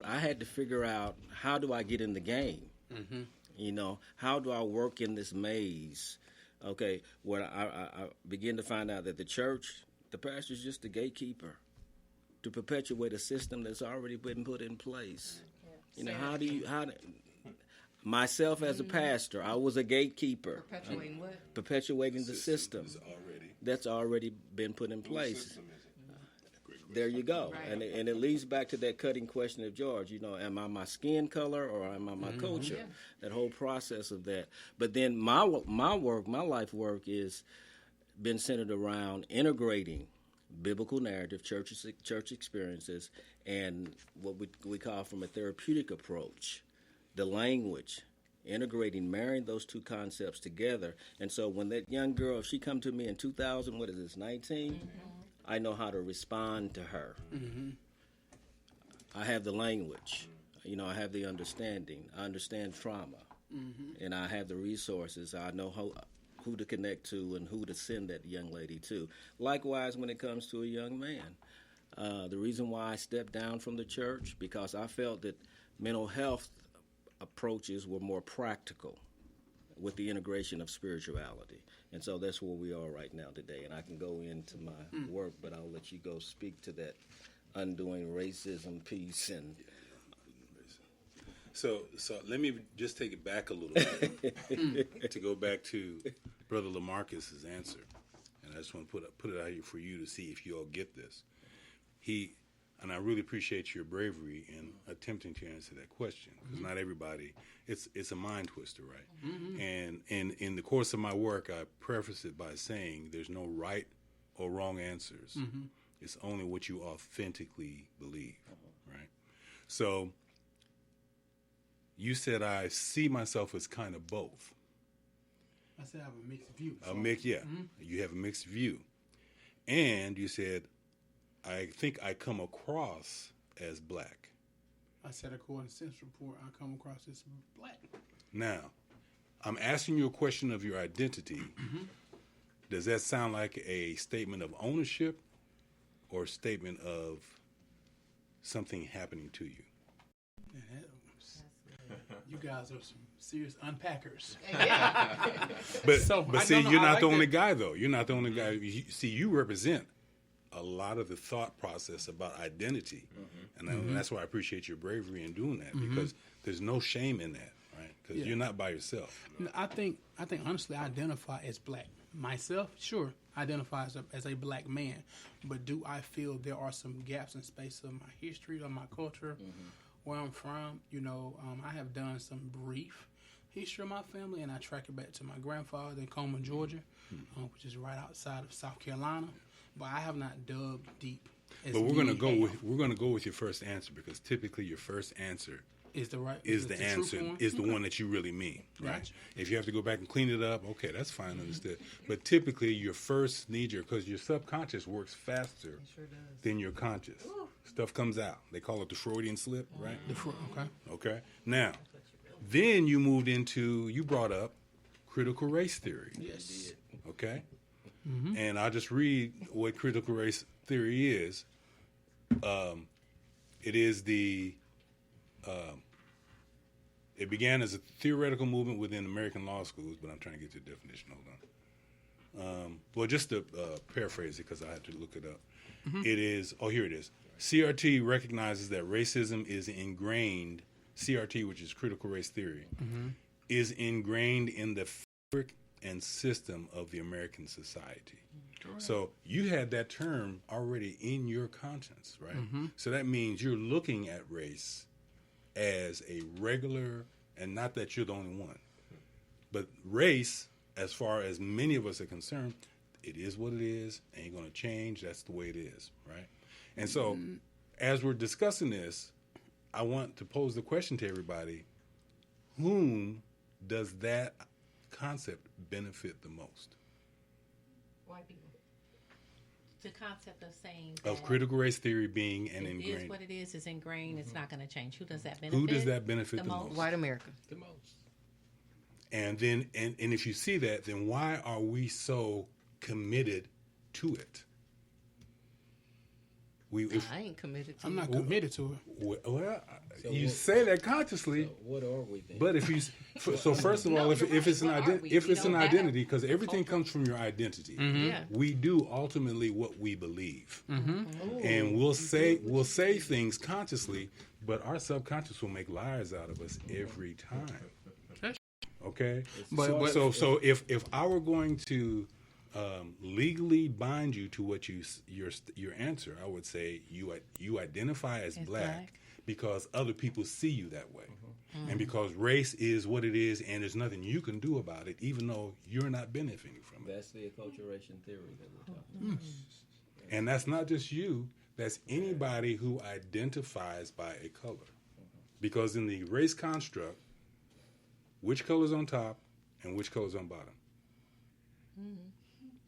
I had to figure out, how do I get in the game? Mm-hmm. How do I work in this maze? Okay, where I begin to find out that the church, the pastor is just the gatekeeper to perpetuate a system that's already been put in place. Myself as a pastor, I was a gatekeeper. Perpetuating what? Perpetuating the system that's already been put in place. There you go. Right. And it leads back to that cutting question of George. Am I my skin color or am I my culture? Yeah. That whole process of that. But then my life work is been centered around integrating biblical narrative, church experiences, and what we call from a therapeutic approach, the language, integrating, marrying those two concepts together. And so when that young girl, if she come to me in 2000, what is this, 19? I know how to respond to her. Mm-hmm. I have the language. I have the understanding. I understand trauma. Mm-hmm. And I have the resources. I know who to connect to and who to send that young lady to. Likewise, when it comes to a young man. The reason why I stepped down from the church, because I felt that mental health approaches were more practical with the integration of spirituality. And so that's where we are right now today. And I can go into my work, but I'll let you go speak to that undoing racism piece. And so let me just take it back a little bit to go back to Brother Lamarcus's answer. And I just want to put it out here for you to see if you all get this. And I really appreciate your bravery in attempting to answer that question, because not everybody, it's a mind twister, right? Mm-hmm. And in the course of my work, I preface it by saying there's no right or wrong answers. Mm-hmm. It's only what you authentically believe, right? So you said I see myself as kind of both. I said I have a mixed view. A mix, yeah. Mm-hmm. You have a mixed view. And you said, I think I come across as black. I said according to Census Report, I come across as black. Now, I'm asking you a question of your identity. Mm-hmm. Does that sound like a statement of ownership or a statement of something happening to you? You guys are some serious unpackers. Yeah. But So, but I see, don't know, you're I not like the only that. guy, though. You're not the only guy. You represent a lot of the thought process about identity. And that's why I appreciate your bravery in doing that, because there's no shame in that, right? Because Yeah. you're not by yourself. No, I think honestly, I identify as black. Myself, sure, identify as a black man. But do I feel there are some gaps in space of my history, of my culture, where I'm from? I have done some brief history of my family, and I track it back to my grandfather in Coleman, Georgia, which is right outside of South Carolina. But I have not dug deep. But we're gonna go with your first answer, because typically your first answer is the right is the the answer, truth one? is the one that you really mean, right? Gotcha. If you have to go back and clean it up, okay, that's fine, understood. But typically your first knee-jerk, because your subconscious works faster Sure does. than your conscious. Stuff comes out. They call it the Freudian slip, right? Okay. Okay. Now, then you brought up critical race theory. Yes. Okay? And I'll just read what critical race theory is. It is it began as a theoretical movement within American law schools, but I'm trying to get to the definition. Hold on. Well, just to paraphrase it, because I had to look it up. It is, here it is. CRT recognizes that racism is ingrained, CRT, which is critical race theory, is ingrained in the fabric and system of the American society. Correct. So you had that term already in your conscience, right? So that means you're looking at race as a regular, and not that you're the only one, but race, as far as many of us are concerned, it is what it is, ain't going to change. That's the way it is, right? And so as we're discussing this, I want to pose the question to everybody: whom does that concept benefit the most? White people. The concept of saying Of that critical race theory being an it ingrained. is what it is ingrained. It's not going to change. Who does that benefit? Who does that benefit the most? White America. the most. And then, and if you see that, then why are we so committed to it? I ain't committed to I'm it. not committed to it. Well, So you what- say that consciously. So what are we then? But if you, so first of all, No, if you're it's an right. What are we? if We it's an don't have identity, because a everything culture. comes from your identity. Yeah. We do ultimately what we believe, Ooh. and we'll say things consciously, but our subconscious will make lies out of us every time. Okay, But- so if I were going to legally bind you to what your answer, I would say you identify as As black black. because other people see you that way, and because race is what it is, and there's nothing you can do about it, even though you're not benefiting from it. That's the acculturation theory that we're talking about. And that's not just you; that's anybody who identifies by a color, because in the race construct, which color's on top and which color's on bottom?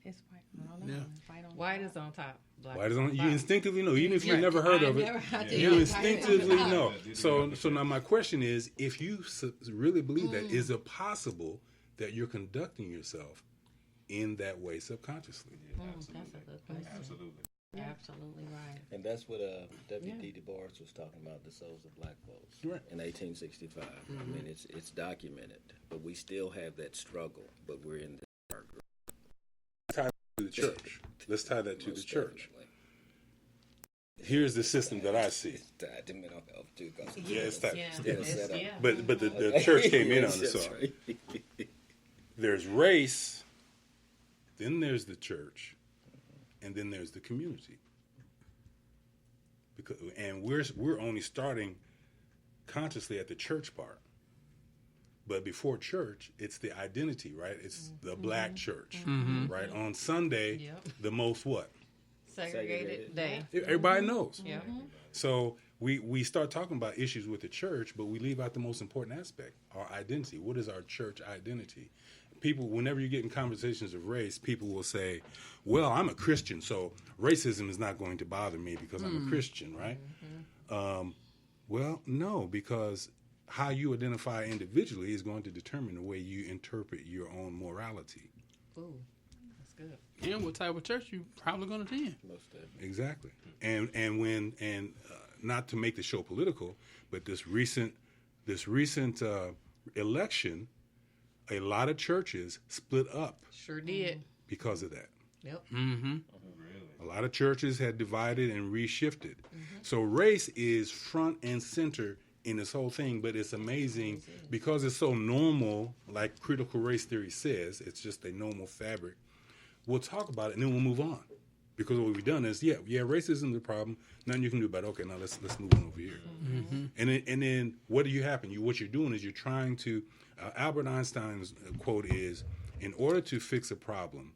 It's white. I don't know. Yeah. White on White top. is on top. Black Why does is on you bottom. instinctively know, even if you've Right. never heard I of it, never had to you do it. instinctively know. So now my question is, if you really believe that, is it possible that you're conducting yourself in that way subconsciously? That's a good question. Absolutely. You're absolutely right. And that's what W.D. Du Bois was talking about, the souls of black folks Right. in 1865. I mean, it's documented, but we still have that struggle, but we're in this dark group. Tie to the church. Let's tie that to the Most church. definitely. Here's the system that I see. It's tied to mental health too, 'cause Yeah, it's tied. Yeah. still set up. Yeah. But the church came in on it. That's So right. there's race, then there's the church, and then there's the community. And we're only starting consciously at the church part. But before church, it's the identity, right? It's the black church, right? On Sunday, Yep. the most what? Segregated day. Everybody knows. Yeah. So we start talking about issues with the church, but we leave out the most important aspect, our identity. What is our church identity? People, whenever you get in conversations of race, people will say, well, I'm a Christian, so racism is not going to bother me because I'm a Christian, right? Well, no, because how you identify individually is going to determine the way you interpret your own morality. Ooh, that's good. And what type of church you probably going to attend. Most definitely. Exactly. And not to make the show political, but this recent election, a lot of churches split up Sure did. because of that. Yep. A lot of churches had divided and reshifted. So race is front and center in this whole thing, but it's amazing because it's so normal, like critical race theory says, it's just a normal fabric. We'll talk about it and then we'll move on. Because what we've done is, racism is the problem. Nothing you can do about it. Okay, now let's move on over here. And then what do you happen? What you're doing is you're trying to. Albert Einstein's quote is, "In order to fix a problem,